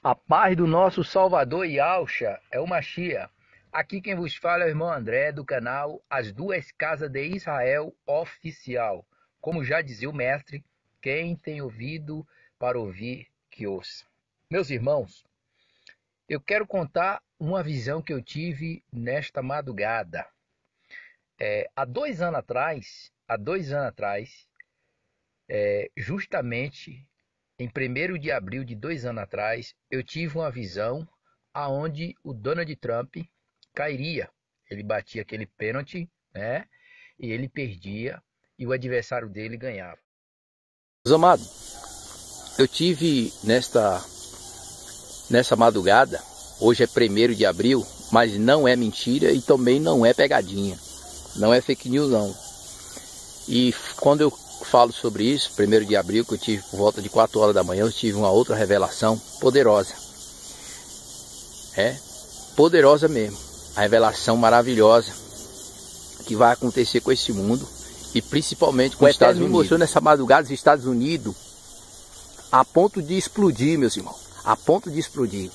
A paz do nosso Salvador Yahshua é o Mashiach. Aqui quem vos fala é o irmão André, do canal As Duas Casas de Israel Oficial. Como já dizia o mestre, quem tem ouvido para ouvir, que ouça. Meus irmãos, eu quero contar uma visão que eu tive nesta madrugada. Há 2 anos atrás, justamente em 1º de abril de 2 anos atrás, eu tive uma visão aonde o Donald Trump cairia. Ele batia aquele pênalti, né? E ele perdia e o adversário dele ganhava. Meus amados, eu tive nessa madrugada, hoje é 1º de abril, mas não é mentira e também não é pegadinha. Não é fake news não. E quando eu falo sobre isso, 1º de abril, que eu tive por volta de 4 horas da manhã, eu tive uma outra revelação poderosa. Poderosa mesmo. A revelação maravilhosa que vai acontecer com esse mundo e principalmente com os Estados Unidos. Me mostrou nessa madrugada os Estados Unidos a ponto de explodir, meus irmãos. A ponto de explodir.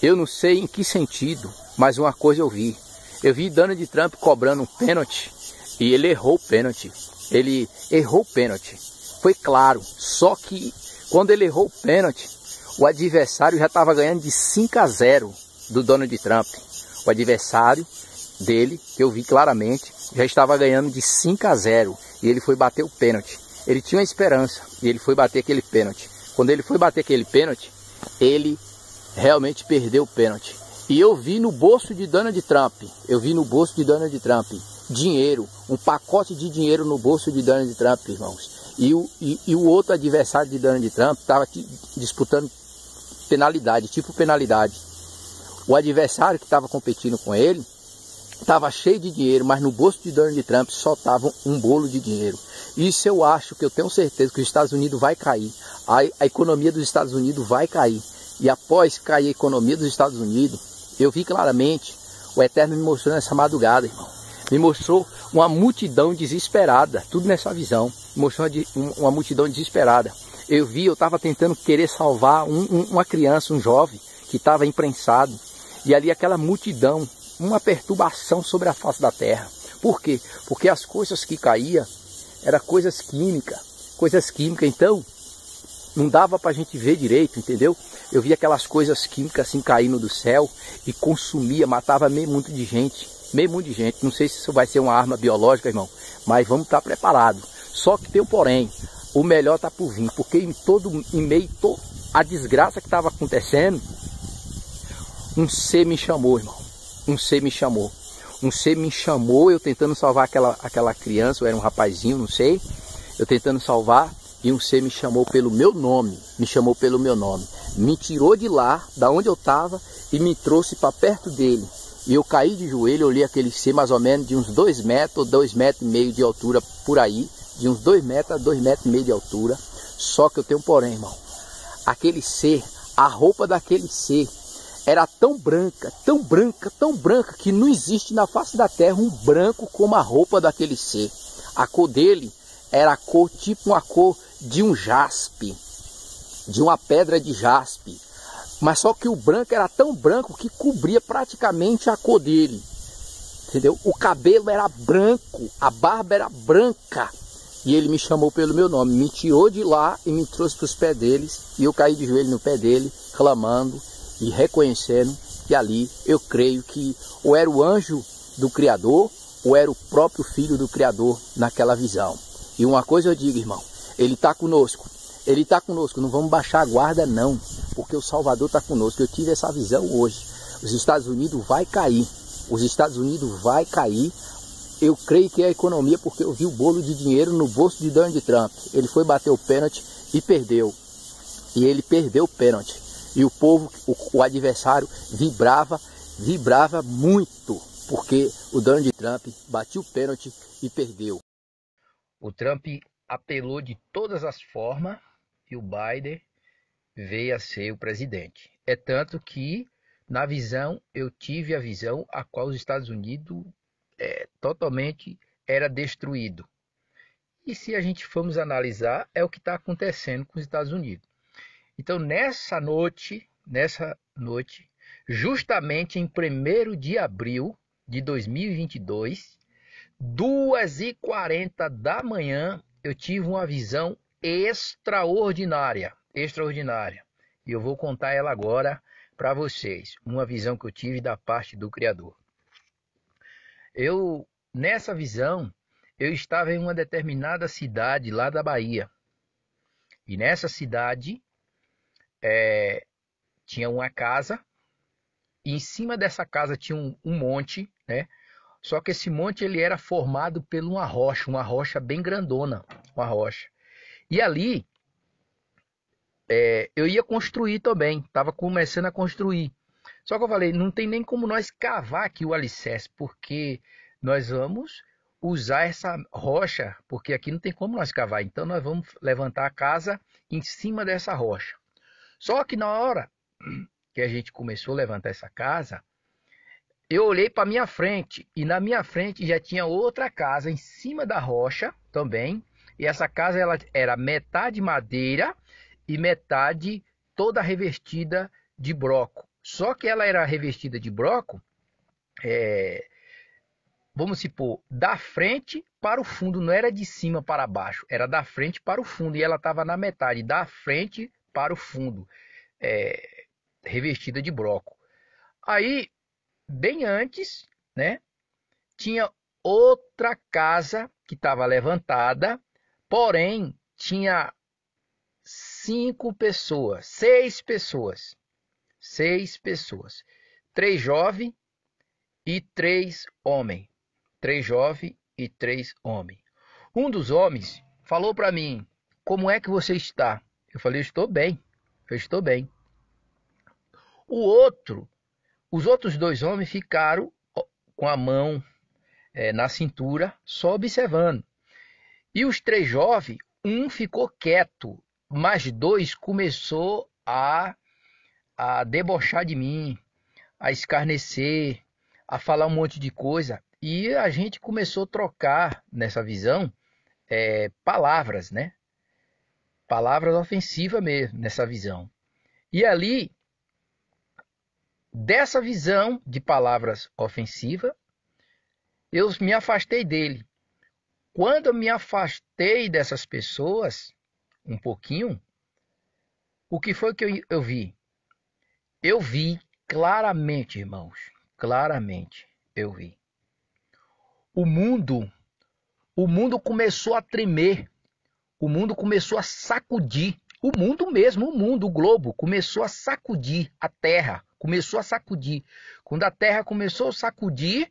Eu não sei em que sentido, mas uma coisa eu vi. Eu vi Donald Trump cobrando um pênalti e ele errou o pênalti. Ele errou o pênalti. Foi claro. Só que quando ele errou o pênalti, o adversário já estava ganhando de 5-0 do Donald Trump. O adversário dele, que eu vi claramente, já estava ganhando de 5-0. E ele foi bater o pênalti. Ele tinha uma esperança e ele foi bater aquele pênalti. Quando ele foi bater aquele pênalti, ele realmente perdeu o pênalti. E eu vi no bolso de Donald Trump, dinheiro, um pacote de dinheiro no bolso de Donald Trump, irmãos. E o outro adversário de Donald Trump estava disputando penalidade, tipo penalidade. O adversário que estava competindo com ele estava cheio de dinheiro, mas no bolso de Donald Trump só estava um bolo de dinheiro. Isso eu acho, que eu tenho certeza que os Estados Unidos vai cair. A economia dos Estados Unidos vai cair. E após cair a economia dos Estados Unidos, eu vi claramente, o Eterno me mostrou nessa madrugada, irmão. Me mostrou uma multidão desesperada, tudo nessa visão. Me mostrou uma multidão desesperada. Eu estava tentando querer salvar uma criança, um jovem, que estava imprensado. E ali aquela multidão, uma perturbação sobre a face da terra. Por quê? Porque as coisas que caíam eram coisas químicas. Então, não dava para a gente ver direito, entendeu? Eu vi aquelas coisas químicas assim caindo do céu e consumia, matava meio mundo de gente. Não sei se isso vai ser uma arma biológica, irmão, mas vamos estar preparados. Só que tem um porém, o melhor está por vir, porque em meio a toda a desgraça que estava acontecendo, um ser me chamou, irmão. Um ser me chamou, eu tentando salvar aquela criança, eu era um rapazinho, não sei, eu tentando salvar, e um ser me chamou pelo meu nome, me tirou de lá, da onde eu estava, e me trouxe para perto dele. E eu caí de joelho, olhei aquele ser mais ou menos de uns 2 metros, 2,5 metros de altura por aí, de uns 2 metros a 2,5 metros de altura. Só que eu tenho um porém, irmão. Aquele ser, a roupa daquele ser era tão branca, que não existe na face da terra um branco como a roupa daquele ser. A cor dele era a cor, tipo uma cor de um jaspe, de uma pedra de jaspe. Mas só que o branco era tão branco que cobria praticamente a cor dele. Entendeu? O cabelo era branco, a barba era branca. E ele me chamou pelo meu nome, me tirou de lá e me trouxe para os pés deles. E eu caí de joelho no pé dele, clamando e reconhecendo que ali eu creio que ou era o anjo do Criador, ou era o próprio Filho do Criador naquela visão. E uma coisa eu digo, irmão, ele está conosco. Não vamos baixar a guarda não, porque o Salvador está conosco. Eu tive essa visão hoje. Os Estados Unidos vai cair. Eu creio que é a economia, porque eu vi o bolo de dinheiro no bolso de Donald Trump. Ele foi bater o pênalti e perdeu. E ele perdeu o pênalti. E o povo, o adversário, vibrava muito, porque o Donald Trump bateu o pênalti e perdeu. O Trump apelou de todas as formas e o Biden veio a ser o presidente. É tanto que, na visão, eu tive a visão a qual os Estados Unidos totalmente era destruído. E se a gente formos analisar, é o que está acontecendo com os Estados Unidos. Então, nessa noite, justamente em 1º de abril de 2022, 2h40 da manhã, eu tive uma visão extraordinária. E eu vou contar ela agora para vocês. Uma visão que eu tive da parte do Criador. Nessa visão, eu estava em uma determinada cidade lá da Bahia. E nessa cidade tinha uma casa. E em cima dessa casa tinha um monte, né? Só que esse monte ele era formado por uma rocha bem grandona, uma rocha. E ali eu ia construir também, estava começando a construir. Só que eu falei, não tem nem como nós cavar aqui o alicerce, porque nós vamos usar essa rocha, porque aqui não tem como nós cavar. Então nós vamos levantar a casa em cima dessa rocha. Só que na hora que a gente começou a levantar essa casa, eu olhei para minha frente e na minha frente já tinha outra casa em cima da rocha também. E essa casa ela era metade madeira e metade toda revestida de broco. Só que ela era revestida de broco, vamos supor, da frente para o fundo, não era de cima para baixo, era da frente para o fundo. E ela estava na metade, da frente para o fundo, revestida de broco. Aí, bem antes, né, tinha outra casa que estava levantada, porém tinha 6 pessoas, 3 jovens e 3 homens, 3 jovens e 3 homens. Um dos homens falou para mim: como é que você está? Eu falei: estou bem. Os outros 2 homens ficaram com a mão na cintura, só observando. E os 3 jovens, um ficou quieto, mas 2 começou a debochar de mim, a escarnecer, a falar um monte de coisa. E a gente começou a trocar nessa visão palavras, né? Palavras ofensivas mesmo nessa visão. E ali, dessa visão de palavras ofensivas, eu me afastei dele. Quando eu me afastei dessas pessoas, um pouquinho, o que foi que eu vi? Eu vi claramente, irmãos, claramente eu vi. O mundo começou a tremer, o mundo começou a sacudir, o mundo mesmo, o globo começou a sacudir, a terra começou a sacudir. Quando a terra começou a sacudir,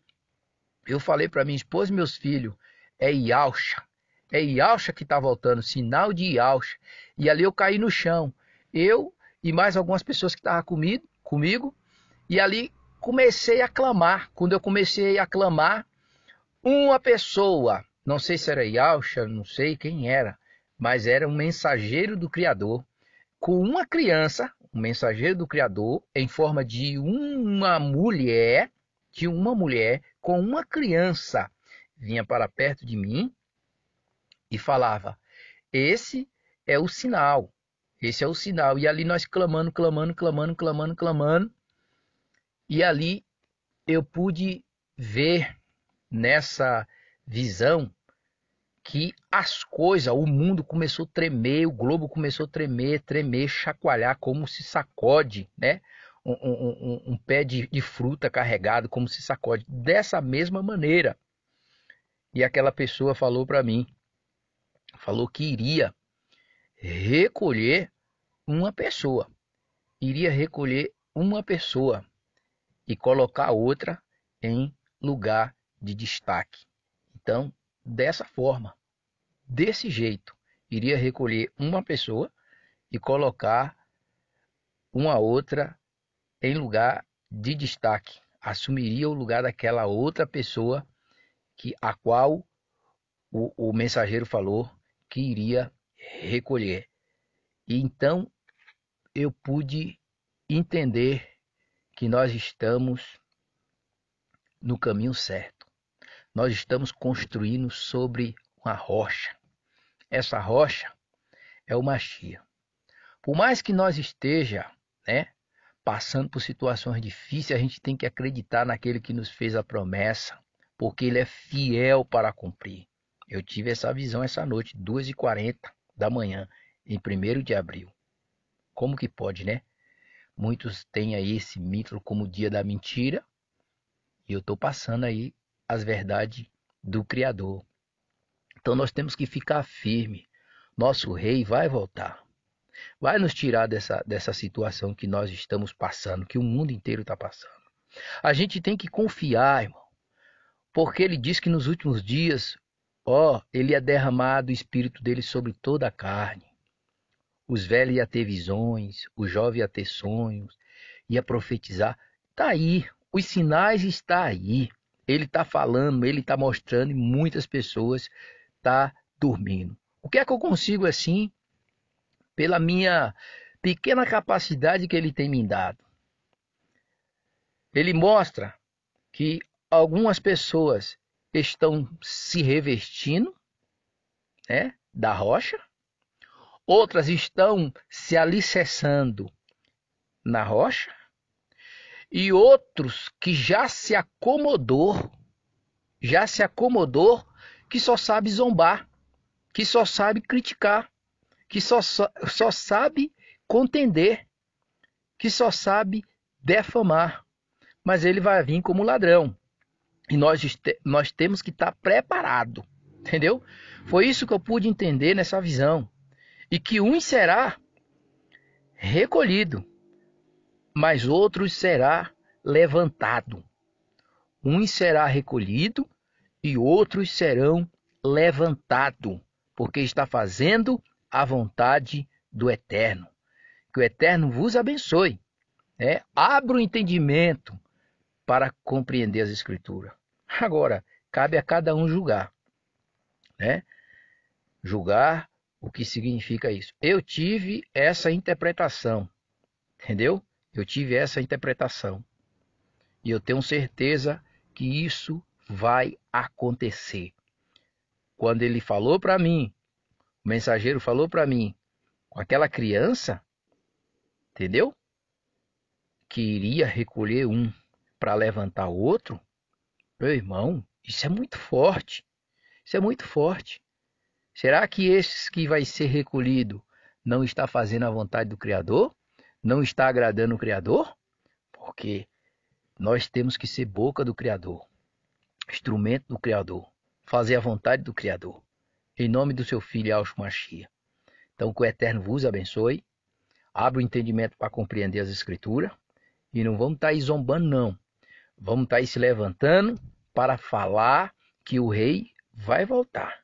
eu falei para minha esposa e meus filhos: é Yalcha que está voltando, sinal de Yalcha. E ali eu caí no chão, eu e mais algumas pessoas que estavam comigo, e ali comecei a clamar. Quando eu comecei a clamar, uma pessoa, não sei se era Yalcha, não sei quem era, mas era um mensageiro do Criador, com uma criança, um mensageiro do Criador, em forma de uma mulher, com uma criança, vinha para perto de mim e falava: esse é o sinal. E ali nós clamando. E ali eu pude ver nessa visão que as coisas, o mundo começou a tremer, o globo começou a tremer, chacoalhar, como se sacode, né? Um pé de fruta carregado, como se sacode, dessa mesma maneira. E aquela pessoa falou para mim, falou que iria recolher uma pessoa, e colocar outra em lugar de destaque. Então, dessa forma, desse jeito, iria recolher uma pessoa e colocar uma outra em lugar de destaque. Assumiria o lugar daquela outra pessoa a qual o mensageiro falou que iria recolher. E então eu pude entender que nós estamos no caminho certo. Nós estamos construindo sobre uma rocha. Essa rocha é o Mashiach. Por mais que nós esteja, né, passando por situações difíceis, a gente tem que acreditar naquele que nos fez a promessa, porque ele é fiel para cumprir. Eu tive essa visão essa noite, 2h40 da manhã, em 1º de abril. Como que pode, né? Muitos têm aí esse mito como o dia da mentira, e eu estou passando aí as verdades do Criador. Então nós temos que ficar firme. Nosso rei vai voltar. Vai nos tirar dessa situação que nós estamos passando, que o mundo inteiro está passando. A gente tem que confiar, irmão, porque ele diz que nos últimos dias, ele ia derramar do espírito dele sobre toda a carne. Os velhos iam ter visões, os jovens iam ter sonhos, ia profetizar. Está aí, os sinais estão aí. Ele está falando, ele está mostrando e muitas pessoas estão dormindo. O que é que eu consigo assim? Pela minha pequena capacidade que ele tem me dado. Ele mostra que algumas pessoas estão se revestindo, né, da rocha, outras estão se alicerçando na rocha, e outros que já se acomodou, que só sabe zombar, que só sabe criticar, que só sabe contender, que só sabe defamar. Mas ele vai vir como ladrão. E nós temos que estar preparados. Entendeu? Foi isso que eu pude entender nessa visão. E que um será recolhido, mas outros será levantado. Um será recolhido e outros serão levantados, porque está fazendo a vontade do Eterno. Que o Eterno vos abençoe. Abra o entendimento para compreender as Escrituras. Agora, cabe a cada um julgar. Julgar o que significa isso. Eu tive essa interpretação. Entendeu? Eu tive essa interpretação. E eu tenho certeza que isso vai acontecer. Quando ele falou para mim, o mensageiro falou para mim, com aquela criança, entendeu? Que iria recolher um para levantar o outro. Meu irmão, isso é muito forte. Isso é muito forte. Será que esse que vai ser recolhido não está fazendo a vontade do Criador? Não está agradando o Criador? Porque nós temos que ser boca do Criador, instrumento do Criador, fazer a vontade do Criador. Em nome do seu Filho, Yahshua Mashiach. Então, que o Eterno vos abençoe. Abra o entendimento para compreender as Escrituras. E não vamos estar aí zombando, não. Vamos estar aí se levantando para falar que o rei vai voltar.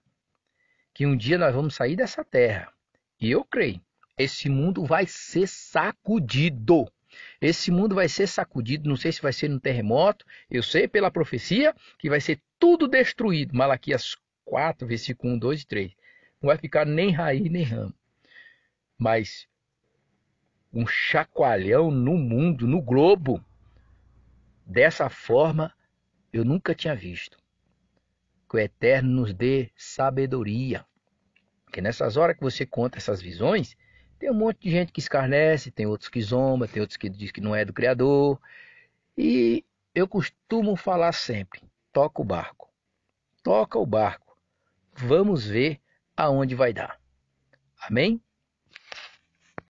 Que um dia nós vamos sair dessa terra. E eu creio, esse mundo vai ser sacudido. Esse mundo vai ser sacudido, não sei se vai ser no terremoto, eu sei pela profecia que vai ser tudo destruído. Malaquias 4, versículo 1, 2 e 3. Não vai ficar nem raiz nem ramo. Mas um chacoalhão no mundo, no globo, dessa forma, eu nunca tinha visto. Que o Eterno nos dê sabedoria. Porque nessas horas que você conta essas visões, tem um monte de gente que escarnece, tem outros que zomba, tem outros que dizem que não é do Criador. E eu costumo falar sempre, toca o barco. Toca o barco. Vamos ver aonde vai dar. Amém?